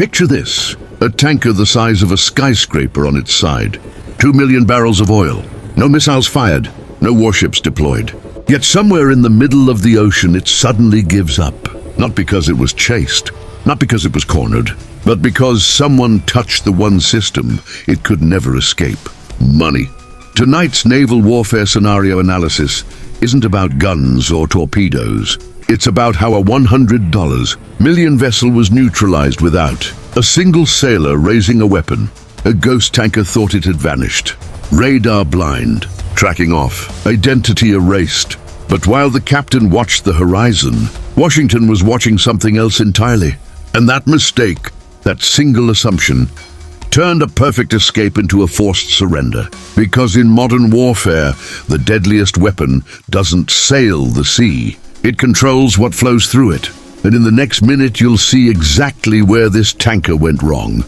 Picture this, a tanker the size of a skyscraper on its side. 2 million barrels of oil, no missiles fired, no warships deployed. Yet somewhere in the middle of the ocean it suddenly gives up. Not because it was chased, not because it was cornered, but because someone touched the one system it could never escape: money. Tonight's naval warfare scenario analysis isn't about guns or torpedoes. It's about how a $100 million vessel was neutralized without a single sailor raising a weapon. A ghost tanker thought it had vanished. Radar blind, tracking off, identity erased. But while the captain watched the horizon, Washington was watching something else entirely. And that mistake, that single assumption, turned a perfect escape into a forced surrender. Because in modern warfare, the deadliest weapon doesn't sail the sea. It controls what flows through it. And in the next minute, you'll see exactly where this tanker went wrong.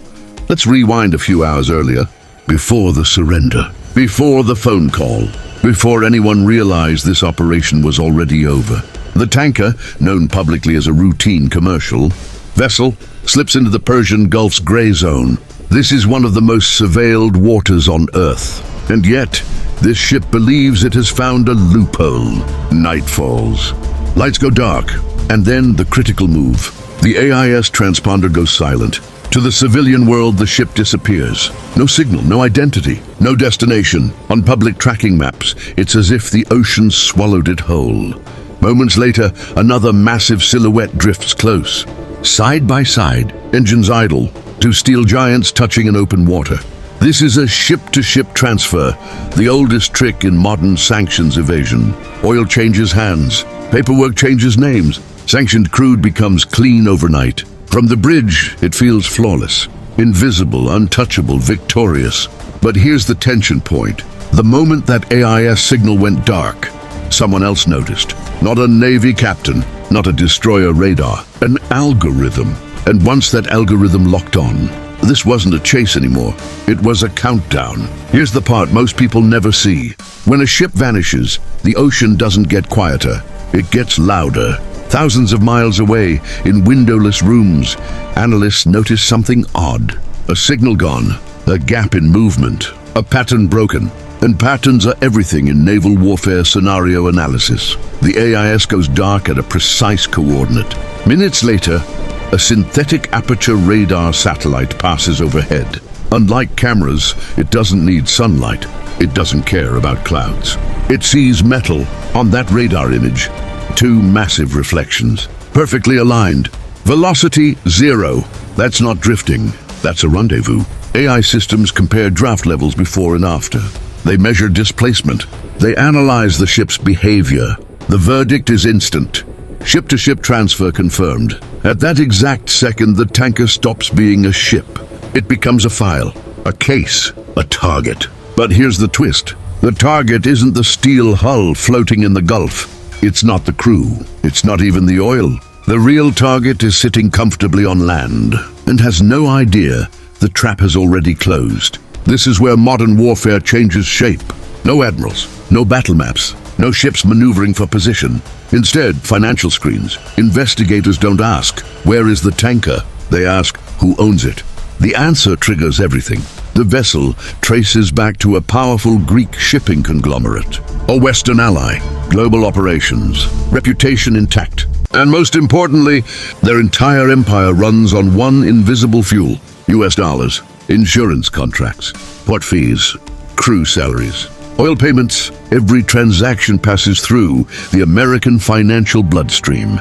Let's rewind a few hours earlier, before the surrender, before the phone call, before anyone realized this operation was already over. The tanker, known publicly as a routine commercial vessel, slips into the Persian Gulf's gray zone. This is one of the most surveilled waters on Earth. And yet, this ship believes it has found a loophole. Night falls. Lights go dark, and then the critical move. The AIS transponder goes silent. To the civilian world, the ship disappears. No signal, no identity, no destination. On public tracking maps, it's as if the ocean swallowed it whole. Moments later, another massive silhouette drifts close. Side by side, engines idle, two steel giants touching in open water. This is a ship-to-ship transfer, the oldest trick in modern sanctions evasion. Oil changes hands, paperwork changes names. Sanctioned crude becomes clean overnight. From the bridge, it feels flawless, invisible, untouchable, victorious. But here's the tension point. The moment that AIS signal went dark, someone else noticed. Not a Navy captain, not a destroyer radar, an algorithm. And once that algorithm locked on, this wasn't a chase anymore. It was a countdown. Here's the part most people never see. When a ship vanishes, the ocean doesn't get quieter. It gets louder. Thousands of miles away, in windowless rooms, analysts notice something odd. A signal gone, a gap in movement, a pattern broken. And patterns are everything in naval warfare scenario analysis. The AIS goes dark at a precise coordinate. Minutes later, a synthetic aperture radar satellite passes overhead. Unlike cameras, it doesn't need sunlight. It doesn't care about clouds. It sees metal on that radar image. Two massive reflections, perfectly aligned. Velocity 0. That's not drifting, that's a rendezvous. AI systems compare draft levels before and after. They measure displacement. They analyze the ship's behavior. The verdict is instant. Ship-to-ship transfer confirmed. At that exact second, the tanker stops being a ship. It becomes a file, a case, a target. But here's the twist. The target isn't the steel hull floating in the Gulf. It's not the crew. It's not even the oil. The real target is sitting comfortably on land and has no idea the trap has already closed. This is where modern warfare changes shape. No admirals, no battle maps, no ships maneuvering for position. Instead, financial screens. Investigators don't ask, where is the tanker? They ask, who owns it? The answer triggers everything. The vessel traces back to a powerful Greek shipping conglomerate, a Western ally, global operations, reputation intact. And most importantly, their entire empire runs on one invisible fuel: US dollars, insurance contracts, port fees, crew salaries, oil payments. Every transaction passes through the American financial bloodstream.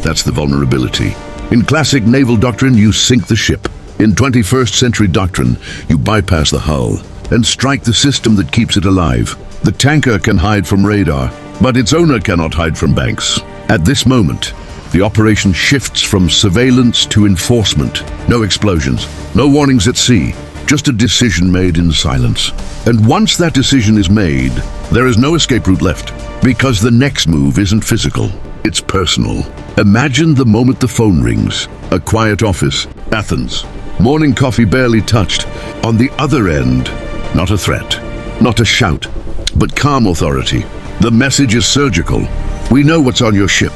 That's the vulnerability. In classic naval doctrine, you sink the ship. In 21st century doctrine, you bypass the hull and strike the system that keeps it alive. The tanker can hide from radar, but its owner cannot hide from banks. At this moment, the operation shifts from surveillance to enforcement. No explosions, no warnings at sea, just a decision made in silence. And once that decision is made, there is no escape route left, because the next move isn't physical, it's personal. Imagine the moment the phone rings. A quiet office, Athens. Morning coffee barely touched. On the other end, not a threat, not a shout, but calm authority. The message is surgical. We know what's on your ship.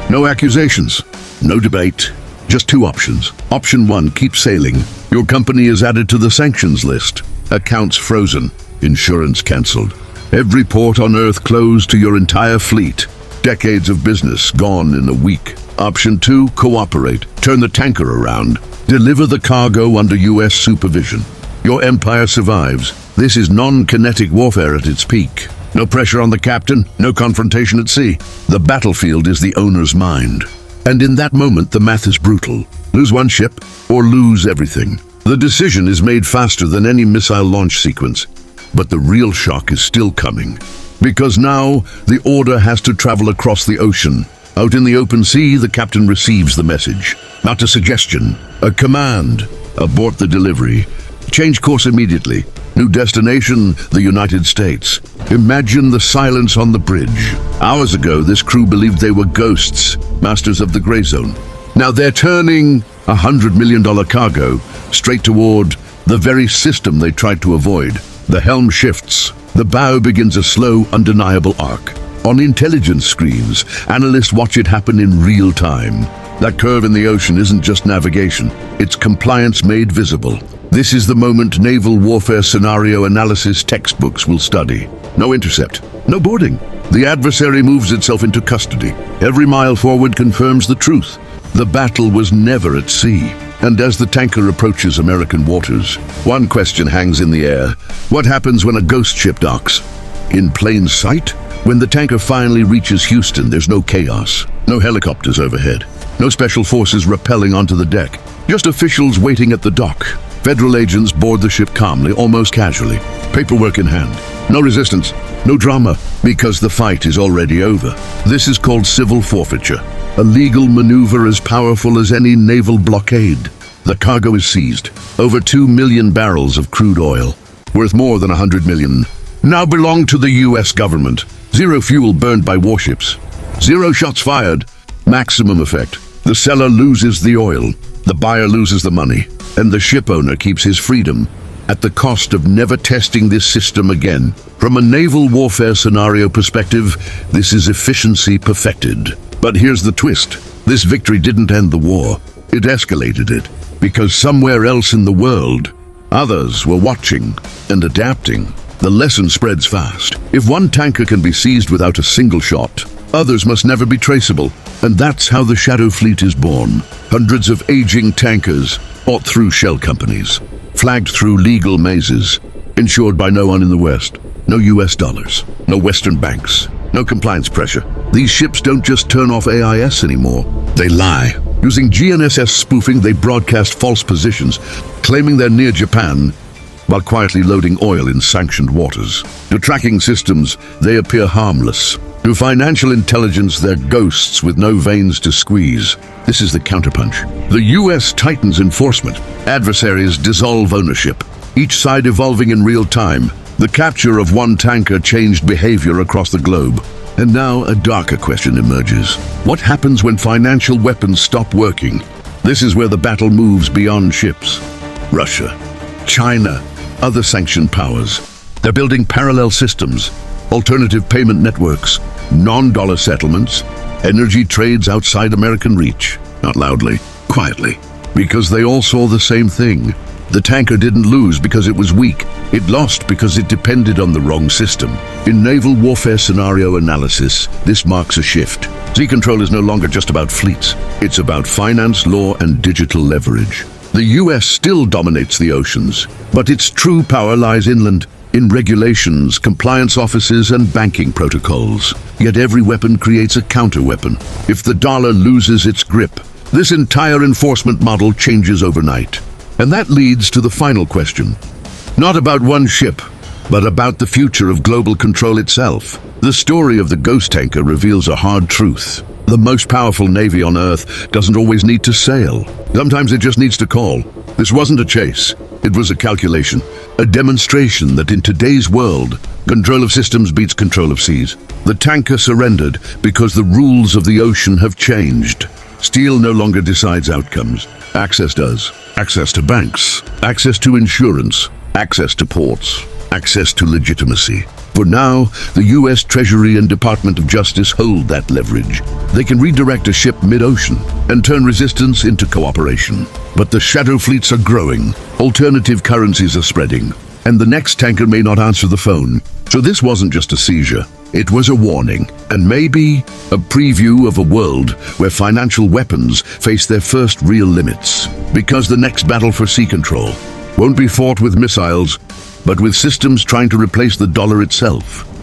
No accusations, no debate, Just two options. Option 1, keep sailing. Your company is added to the sanctions list. Accounts frozen. Insurance cancelled. Every port on Earth closed to your entire fleet. Decades of business gone in a week. Option 2, cooperate. Turn the tanker around. Deliver the cargo under US supervision. Your empire survives. This is non-kinetic warfare at its peak. No pressure on the captain, no confrontation at sea. The battlefield is the owner's mind. And in that moment, the math is brutal. Lose one ship or lose everything. The decision is made faster than any missile launch sequence. But the real shock is still coming. Because now, the order has to travel across the ocean. Out in the open sea, the captain receives the message. Not a suggestion, a command. Abort the delivery. Change course immediately. New destination, the United States. Imagine the silence on the bridge. Hours ago, this crew believed they were ghosts, masters of the gray zone. Now they're turning $100 million cargo straight toward the very system they tried to avoid. The helm shifts. The bow begins a slow, undeniable arc. On intelligence screens, analysts watch it happen in real time. That curve in the ocean isn't just navigation, it's compliance made visible. This is the moment naval warfare scenario analysis textbooks will study. No intercept, no boarding. The adversary moves itself into custody. Every mile forward confirms the truth. The battle was never at sea. And as the tanker approaches American waters, one question hangs in the air. What happens when a ghost ship docks? In plain sight? When the tanker finally reaches Houston, there's no chaos. No helicopters overhead. No special forces rappelling onto the deck. Just officials waiting at the dock. Federal agents board the ship calmly, almost casually. Paperwork in hand. No resistance, no drama, because the fight is already over. This is called civil forfeiture. A legal maneuver as powerful as any naval blockade. The cargo is seized. Over 2 million barrels of crude oil, worth more than 100 million, now belong to the US government. Zero fuel burned by warships. Zero shots fired. Maximum effect. The seller loses the oil. The buyer loses the money. And the ship owner keeps his freedom at the cost of never testing this system again. From a naval warfare scenario perspective, this is efficiency perfected. But here's the twist. This victory didn't end the war. It escalated it. Because somewhere else in the world, others were watching and adapting. The lesson spreads fast. If one tanker can be seized without a single shot, others must never be traceable. And that's how the Shadow Fleet is born. Hundreds of aging tankers bought through shell companies, flagged through legal mazes, insured by no one in the West. No US dollars, no Western banks, no compliance pressure. These ships don't just turn off AIS anymore. They lie. Using GNSS spoofing, they broadcast false positions, claiming they're near Japan, while quietly loading oil in sanctioned waters. To tracking systems, they appear harmless. To financial intelligence, they're ghosts with no veins to squeeze. This is the counterpunch. The US tightens enforcement. Adversaries dissolve ownership, each side evolving in real time. The capture of one tanker changed behavior across the globe. And now a darker question emerges. What happens when financial weapons stop working? This is where the battle moves beyond ships. Russia, China, other sanctioned powers. They're building parallel systems, alternative payment networks, non-dollar settlements, energy trades outside American reach. Not loudly, quietly. Because they all saw the same thing. The tanker didn't lose because it was weak. It lost because it depended on the wrong system. In naval warfare scenario analysis, this marks a shift. Sea control is no longer just about fleets. It's about finance, law, and digital leverage. The US still dominates the oceans, but its true power lies inland, in regulations, compliance offices, and banking protocols. Yet every weapon creates a counter-weapon. If the dollar loses its grip, this entire enforcement model changes overnight. And that leads to the final question. Not about one ship, but about the future of global control itself. The story of the ghost tanker reveals a hard truth. The most powerful navy on Earth doesn't always need to sail. Sometimes it just needs to call. This wasn't a chase. It was a calculation, a demonstration that in today's world, control of systems beats control of seas. The tanker surrendered because the rules of the ocean have changed. Steel no longer decides outcomes. Access does. Access to banks, access to insurance, access to ports, access to legitimacy. For now, the US Treasury and Department of Justice hold that leverage. They can redirect a ship mid-ocean and turn resistance into cooperation. But the shadow fleets are growing, alternative currencies are spreading, and the next tanker may not answer the phone. So this wasn't just a seizure, it was a warning, and maybe a preview of a world where financial weapons face their first real limits. Because the next battle for sea control won't be fought with missiles, but with systems trying to replace the dollar itself.